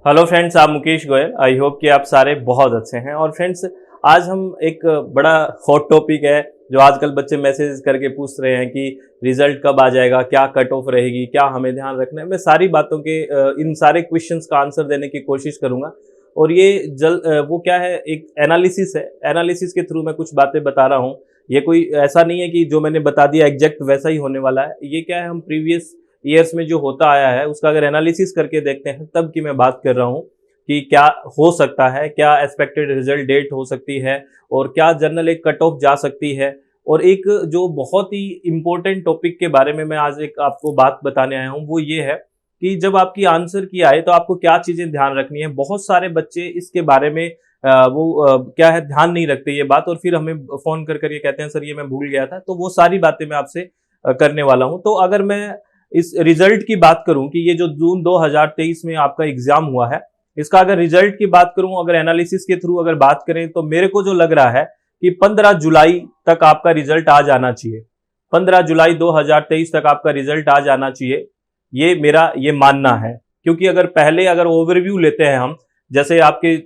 Hello friends, आप Mukesh Goyal. I hope कि आप सारे बहुत अच्छे हैं। और फ्रेंड्स, आज हम एक बड़ा हॉट टॉपिक है जो आजकल बच्चे मैसेज करके पूछ रहे हैं कि रिजल्ट कब आ जाएगा, क्या कट ऑफ रहेगी, क्या हमें ध्यान रखना है। मैं सारी बातों के इन सारे क्वेश्चंस का आंसर देने की कोशिश करूंगा। और ये वो क्या है, एक एनालिसिस है। एनालिसिस के थ्रू मैं कुछ बातें बता रहा हूँ। ये कोई ऐसा नहीं है कि जो मैंने बता दिया एग्जैक्ट वैसा ही होने वाला है। ये क्या है, हम प्रीवियस ईयर्स में जो होता आया है उसका अगर एनालिसिस करके देखते हैं तब की मैं बात कर रहा हूँ कि क्या हो सकता है, क्या एक्सपेक्टेड रिजल्ट डेट हो सकती है और क्या जनरल एक कट ऑफ जा सकती है। और एक जो बहुत ही इंपॉर्टेंट टॉपिक के बारे में मैं आज एक आपको बात बताने आया हूँ वो ये है कि जब आपकी आंसर की आए तो आपको क्या चीजें ध्यान रखनी है। बहुत सारे बच्चे इसके बारे में क्या है, ध्यान नहीं रखते ये बात, और फिर हमें फोन कर करके कहते हैं सर ये मैं भूल गया था। तो वो सारी बातें मैं आपसे करने वाला हूं। तो अगर मैं इस रिजल्ट की बात करूं कि ये जो जून 2023 में आपका एग्जाम हुआ है, इसका अगर रिजल्ट की बात करूं, अगर एनालिसिस के थ्रू अगर बात करें, तो मेरे को जो लग रहा है कि 15 जुलाई तक आपका रिजल्ट आ जाना चाहिए। 15 जुलाई 2023 तक आपका रिजल्ट आ जाना चाहिए, ये मेरा ये मानना है। क्योंकि अगर ओवरव्यू लेते हैं हम, जैसे आपके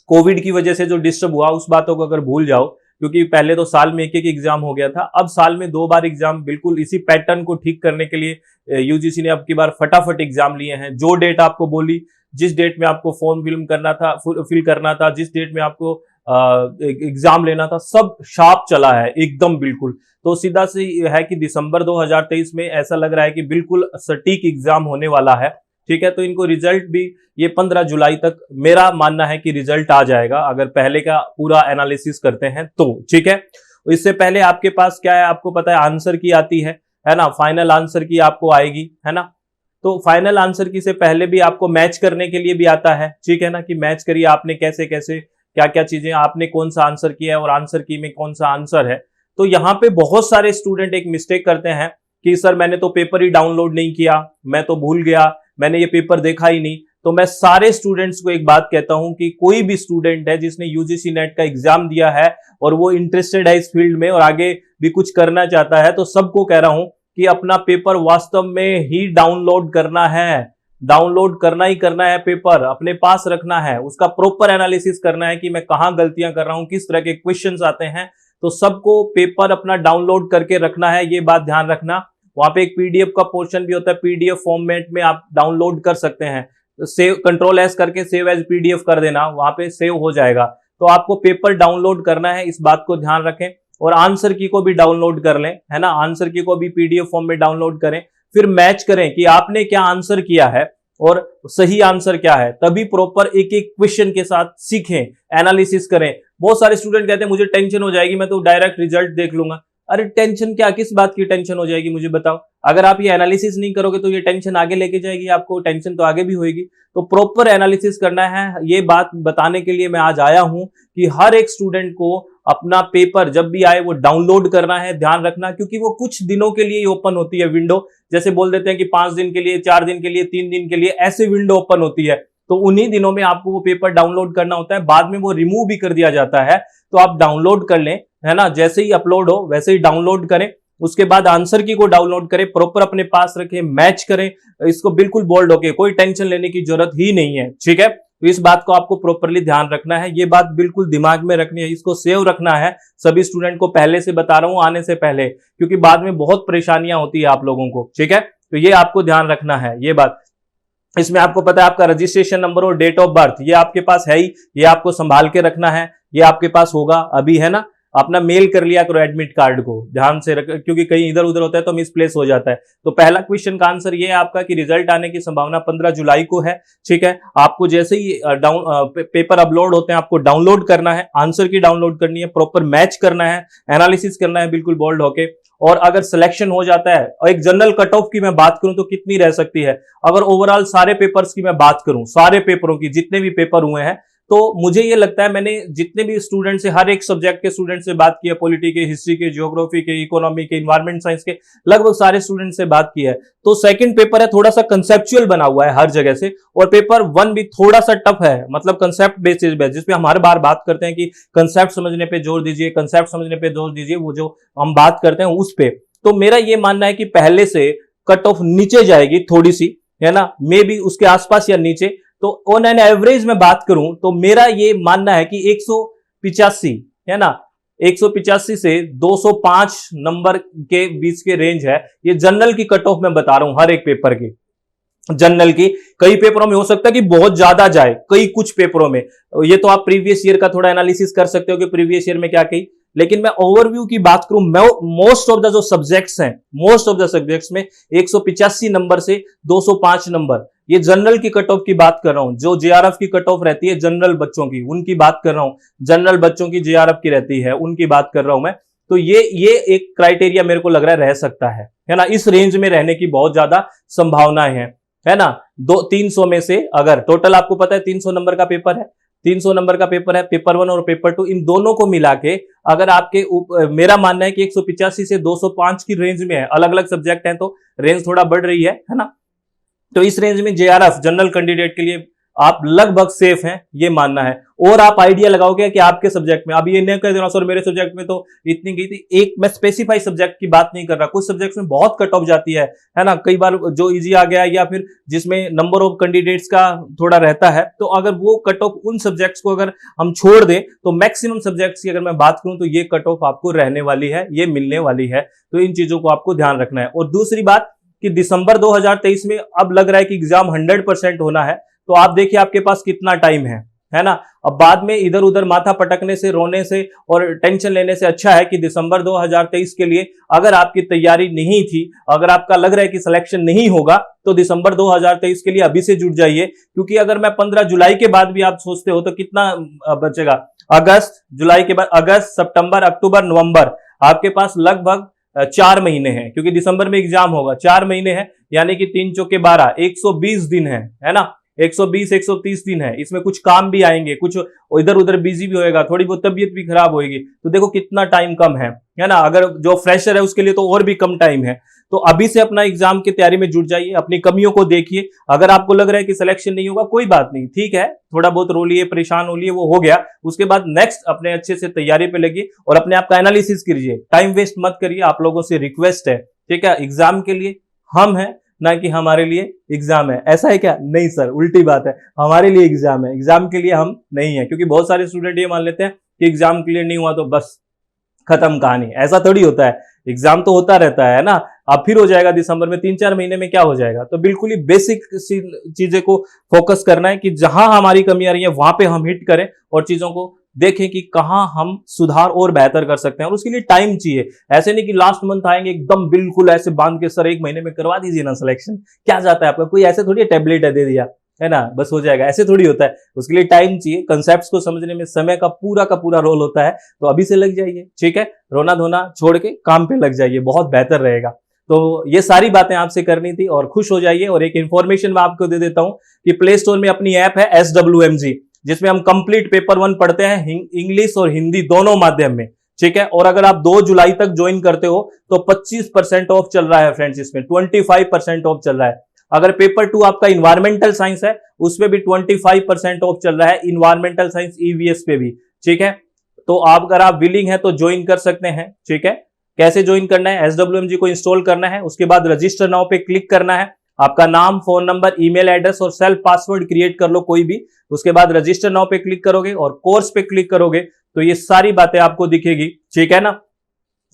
कोविड की वजह से जो डिस्टर्ब हुआ उस बातों को अगर भूल जाओ, क्योंकि पहले तो साल में एक एक एग्जाम हो गया था, अब साल में 2 बार एग्जाम। बिल्कुल इसी पैटर्न को ठीक करने के लिए यूजीसी ने अब की बार फटाफट एग्जाम लिए हैं। जो डेट आपको बोली, जिस डेट में आपको फॉर्म फिल करना था, जिस डेट में आपको एग्जाम लेना था, सब शार्प चला है एकदम बिल्कुल। तो सीधा से है कि दिसंबर 2023 में ऐसा लग रहा है कि बिल्कुल सटीक एग्जाम होने वाला है। ठीक है, तो इनको रिजल्ट भी ये 15 जुलाई तक मेरा मानना है कि रिजल्ट आ जाएगा, अगर पहले का पूरा एनालिसिस करते हैं तो। ठीक है, इससे पहले आपके पास क्या है, आपको पता है आंसर की आती है ना, फाइनल आंसर की आपको आएगी, है ना। तो फाइनल आंसर की से पहले भी आपको मैच करने के लिए भी आता है। ठीक है ना, कि मैच करिए आपने कैसे कैसे क्या क्या चीजें, आपने कौन सा आंसर किया है और आंसर की में कौन सा आंसर है। तो यहाँ पे बहुत सारे स्टूडेंट एक मिस्टेक करते हैं कि सर मैंने तो पेपर ही डाउनलोड नहीं किया, मैं तो भूल गया, मैंने ये पेपर देखा ही नहीं। तो मैं सारे स्टूडेंट्स को एक बात कहता हूं कि कोई भी स्टूडेंट है जिसने यूजीसी नेट का एग्जाम दिया है और वो इंटरेस्टेड है इस फील्ड में और आगे भी कुछ करना चाहता है, तो सबको कह रहा हूं कि अपना पेपर वास्तव में ही डाउनलोड करना है। डाउनलोड करना ही करना है, पेपर अपने पास रखना है, उसका प्रॉपर एनालिसिस करना है कि मैं कहां गलतियां कर रहा हूं, किस तरह के क्वेश्चंस आते हैं। तो सबको पेपर अपना डाउनलोड करके रखना है, ये बात ध्यान रखना। वहां पे एक पीडीएफ का पोर्शन भी होता है, पीडीएफ फॉर्मेट में आप डाउनलोड कर सकते हैं। सेव कंट्रोल-S करके सेव एज पीडीएफ कर देना, वहां पे सेव हो जाएगा। तो आपको पेपर डाउनलोड करना है, इस बात को ध्यान रखें। और आंसर की को भी डाउनलोड कर लें, है ना, आंसर की को भी पीडीएफ फॉर्म में डाउनलोड करें। फिर मैच करें कि आपने क्या आंसर किया है और सही आंसर क्या है, तभी प्रॉपर एक एक क्वेश्चन के साथ सीखें, एनालिसिस करें। बहुत सारे स्टूडेंट कहते हैं मुझे टेंशन हो जाएगी, मैं तो डायरेक्ट रिजल्ट देख लूंगा। अरे टेंशन क्या, किस बात की टेंशन हो जाएगी मुझे बताओ। अगर आप ये एनालिसिस नहीं करोगे तो ये टेंशन आगे लेके जाएगी आपको, टेंशन तो आगे भी होगी। तो प्रॉपर एनालिसिस करना है, ये बात बताने के लिए मैं आज आया हूं कि हर एक स्टूडेंट को अपना पेपर जब भी आए वो डाउनलोड करना है। ध्यान रखना, क्योंकि वो कुछ दिनों के लिए ओपन होती है विंडो। जैसे बोल देते हैं कि 5 दिन के लिए, 4 दिन के लिए, 3 दिन के लिए, ऐसे विंडो ओपन होती है। तो उन्हीं दिनों में आपको वो पेपर डाउनलोड करना होता है, बाद में वो रिमूव भी कर दिया जाता है। तो आप डाउनलोड कर लें, है ना, जैसे ही अपलोड हो वैसे ही डाउनलोड करें। उसके बाद आंसर की को डाउनलोड करें, प्रॉपर अपने पास रखें, मैच करें इसको बिल्कुल बोल्ड होके, कोई टेंशन लेने की जरूरत ही नहीं है। ठीक है, तो इस बात को आपको प्रॉपरली ध्यान रखना है, ये बात बिल्कुल दिमाग में रखनी है, इसको सेव रखना है। सभी स्टूडेंट को पहले से बता रहा हूं, आने से पहले, क्योंकि बाद में बहुत परेशानियां होती है आप लोगों को। ठीक है, तो ये आपको ध्यान रखना है ये बात। इसमें आपको पता है आपका रजिस्ट्रेशन नंबर और डेट ऑफ बर्थ ये आपके पास है ही, ये आपको संभाल के रखना है, ये आपके पास होगा अभी, है ना। अपना मेल कर लिया करो एडमिट कार्ड को, ध्यान से रख, क्योंकि कहीं इधर उधर होता है तो मिसप्लेस हो जाता है। तो पहला क्वेश्चन का आंसर ये है आपका कि रिजल्ट आने की संभावना 15 जुलाई को है। ठीक है, आपको जैसे ही पेपर अपलोड होते हैं आपको डाउनलोड करना है, आंसर की डाउनलोड करनी है, प्रॉपर मैच करना है, एनालिसिस करना है बिल्कुल बोल्ड होके। और अगर सिलेक्शन हो जाता है, और एक जनरल कट ऑफ की मैं बात करूं तो कितनी रह सकती है, अगर ओवरऑल सारे पेपर्स की मैं बात करूं, सारे पेपरों की जितने भी पेपर हुए हैं, तो मुझे ये लगता है मैंने जितने भी स्टूडेंट से, हर एक सब्जेक्ट के स्टूडेंट से बात की है, पॉलिटी के, हिस्ट्री के, ज्योग्राफी के, इकोनॉमी के, इन्वायरमेंट साइंस के, लगभग सारे स्टूडेंट से बात की है। तो सेकंड पेपर है थोड़ा सा कंसेप्चुअल बना हुआ है हर जगह से, और पेपर 1 भी थोड़ा सा टफ है, मतलब कंसेप्ट बेसिस पे, जिसपे हम हर बार बात करते हैं कि कंसेप्ट समझने पे जोर दीजिए, कंसेप्ट समझने पे जोर दीजिए, वो जो हम बात करते हैं उस पे। तो मेरा ये मानना है कि पहले से कट ऑफ नीचे जाएगी थोड़ी सी, है ना, मे बी उसके आसपास या नीचे। तो ऑन एन एवरेज में बात करूं तो मेरा ये मानना है कि 185 है ना, 185 से 205 नंबर के बीच के रेंज है। ये जनरल की कट ऑफ मैं बता रहा हूं, हर एक पेपर की जनरल की। कई पेपरों में हो सकता है कि बहुत ज्यादा जाए, कई कुछ पेपरों में ये तो आप प्रीवियस ईयर का थोड़ा एनालिसिस कर सकते हो कि प्रीवियस ईयर में क्या कही, लेकिन मैं ओवरव्यू की बात करूं, मैं मोस्ट ऑफ द जो सब्जेक्ट्स हैं, मोस्ट ऑफ द सब्जेक्ट्स में 185 नंबर से 205 नंबर, ये जनरल की कट ऑफ की बात कर रहा हूं। जो जेआरएफ की कट ऑफ रहती है जनरल बच्चों की, उनकी बात कर रहा हूं, जनरल बच्चों की जेआरएफ की रहती है, उनकी बात कर रहा हूं मैं। तो ये एक क्राइटेरिया मेरे को लग रहा है रह सकता है ना, इस रेंज में रहने की बहुत ज्यादा संभावनाएं हैं, है ना। 300 में से अगर टोटल आपको पता है 300 नंबर का पेपर है, 300 नंबर का पेपर है, पेपर 1 और पेपर 2, इन दोनों को मिला के अगर आपके मेरा मानना है कि 185 से 205 की रेंज में है, अलग अलग सब्जेक्ट हैं तो रेंज थोड़ा बढ़ रही है ना। तो इस रेंज में जेआरएफ जनरल कैंडिडेट के लिए आप लगभग सेफ हैं, ये मानना है। और आप आइडिया लगाओगे कि आपके सब्जेक्ट में, अब ये नहीं कह देना सर मेरे सब्जेक्ट में तो इतनी गई थी, एक मैं स्पेसिफाई सब्जेक्ट की बात नहीं कर रहा, कुछ सब्जेक्ट्स में बहुत कट ऑफ जाती है ना, कई बार जो इजी आ गया या फिर जिसमें नंबर ऑफ कैंडिडेट्स का थोड़ा रहता है, तो अगर वो कट ऑफ उन सब्जेक्ट्स को अगर हम छोड़ दें तो मैक्सिमम सब्जेक्ट्स की अगर मैं बात करूं तो ये कट ऑफ आपको रहने वाली है, ये मिलने वाली है। तो इन चीजों को आपको ध्यान रखना है। और दूसरी बात कि दिसंबर 2023 में अब लग रहा है कि एग्जाम 100% होना है, तो आप देखिए आपके पास कितना टाइम है ना। अब बाद में इधर उधर माथा पटकने से, रोने से और टेंशन लेने से अच्छा है कि दिसंबर 2023 के लिए अगर आपकी तैयारी नहीं थी, अगर आपका लग रहा है कि सिलेक्शन नहीं होगा, तो दिसंबर 2023 के लिए अभी से जुट जाइए। क्योंकि अगर मैं 15 जुलाई के बाद भी आप सोचते हो तो कितना बचेगा, अगस्त, जुलाई के बाद अगस्त, सितंबर, अक्टूबर, नवंबर, आपके पास लगभग 4 महीने हैं, क्योंकि दिसंबर में एग्जाम होगा, 4 महीने हैं, यानी कि 3 चौके 12, 120 दिन है ना, 120-130 दिन है। इसमें कुछ काम भी आएंगे, कुछ इधर उधर बिजी भी होएगा, थोड़ी बहुत तबीयत भी खराब होएगी, तो देखो कितना टाइम कम है ना। अगर जो फ्रेशर है उसके लिए तो और भी कम टाइम है। तो अभी से अपना एग्जाम की तैयारी में जुट जाइए, अपनी कमियों को देखिए। अगर आपको लग रहा है कि सिलेक्शन नहीं होगा, कोई बात नहीं, ठीक है, थोड़ा बहुत रो लिए, परेशान हो लिए, वो हो गया, उसके बाद नेक्स्ट अपने अच्छे से तैयारी पे लगिए और अपने आप का एनालिसिस कीजिए, टाइम वेस्ट मत करिए। आप लोगों से रिक्वेस्ट है, ठीक है, एग्जाम के लिए हम हैं, ना कि हमारे लिए एग्जाम है। ऐसा है क्या? नहीं सर, उल्टी बात है, हमारे लिए एग्जाम है, एग्जाम के लिए हम नहीं है। क्योंकि बहुत सारे स्टूडेंट ये मान लेते हैं कि एग्जाम क्लियर नहीं हुआ तो बस खत्म कहानी, ऐसा थोड़ी होता है, एग्जाम तो होता रहता है ना। अब फिर हो जाएगा दिसंबर में, 3-4 महीने में क्या हो जाएगा। तो बिल्कुल ही बेसिक चीजें को फोकस करना है कि जहां हमारी कमी आ रही है वहां पे हम हिट करें और चीजों को देखें कि कहां हम सुधार और बेहतर कर सकते हैं। और उसके लिए टाइम चाहिए, ऐसे नहीं कि लास्ट मंथ आएंगे एकदम बिल्कुल ऐसे बांध के सर 1 महीने में करवा दीजिए ना सिलेक्शन, क्या जाता है आपका, कोई ऐसे थोड़ी टैबलेट है दे दिया है ना बस हो जाएगा, ऐसे थोड़ी होता है। उसके लिए टाइम चाहिए, कंसेप्ट्स को समझने में समय का पूरा रोल होता है। तो अभी से लग जाइए, ठीक है, रोना धोना छोड़ के काम पे लग जाइए, बहुत बेहतर रहेगा। तो ये सारी बातें आपसे करनी थी और खुश हो जाइए। और एक इंफॉर्मेशन मैं आपको दे देता हूं कि प्ले स्टोर में अपनी ऐप है SWMG, जिसमें हम कंप्लीट पेपर 1 पढ़ते हैं, इंग्लिश और हिंदी दोनों माध्यम में, ठीक है। और अगर आप 2 जुलाई तक ज्वाइन करते हो तो 25% ऑफ चल रहा है फ्रेंड्स, इसमें 25% ऑफ चल रहा है। अगर पेपर 2 आपका इन्वायरमेंटल साइंस है उसमें भी 25% ऑफ चल रहा है, इन्वायरमेंटल साइंस EVS पे भी, ठीक है। तो आप अगर आप विलिंग है तो ज्वाइन कर सकते हैं, ठीक है। कैसे ज्वाइन करना है, SWMG को इंस्टॉल करना है, उसके बाद रजिस्टर नाउ पे क्लिक करना है, आपका नाम, फोन नंबर, ईमेल एड्रेस और सेल्फ पासवर्ड क्रिएट कर लो कोई भी। उसके बाद रजिस्टर नाउ पे क्लिक करोगे और कोर्स पे क्लिक करोगे तो ये सारी बातें आपको दिखेगी, ठीक है ना।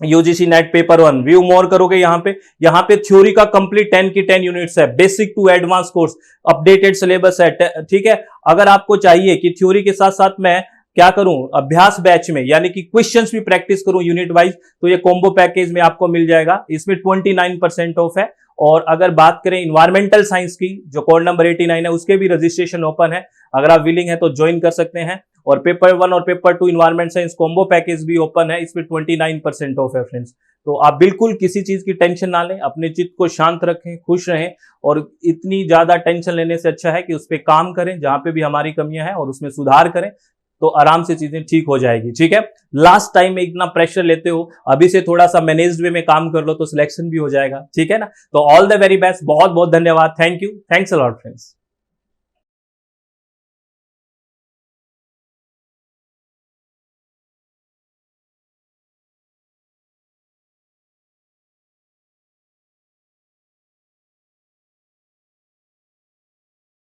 UGC नेट पेपर 1 व्यू मोर करोगे, यहाँ पे थ्योरी का कंप्लीट 10 की 10 यूनिट्स है, basic to advance course, updated syllabus है, ठीक है। अगर आपको चाहिए कि थ्योरी के साथ साथ मैं क्या करूं, अभ्यास बैच में यानी कि क्वेश्चंस भी प्रैक्टिस करूं यूनिट वाइज, तो ये कॉम्बो पैकेज में आपको मिल जाएगा, इसमें 29% ऑफ है। और अगर बात करें इन्वायरमेंटल साइंस की, जो कोड नंबर 89 है, उसके भी रजिस्ट्रेशन ओपन है, अगर आप विलिंग है तो ज्वाइन कर सकते हैं। और पेपर 1 और paper 2 environment science combo package भी ओपन है, इसमें 29% ऑफ है फ्रेंड्स। तो आप बिल्कुल किसी चीज की टेंशन ना लें, अपने चित्त को शांत रखें, खुश रहें। और इतनी ज्यादा टेंशन लेने से अच्छा है कि उस पर काम करें, जहां पे भी हमारी कमियां हैं और उसमें सुधार करें, तो आराम से चीजें ठीक हो जाएगी, ठीक है। लास्ट टाइम में इतना प्रेशर लेते हो, अभी से थोड़ा सा मैनेज्ड वे में काम कर लो तो सिलेक्शन भी हो जाएगा, ठीक है ना। तो ऑल द वेरी बेस्ट, बहुत बहुत धन्यवाद, thank you, thanks a lot friends.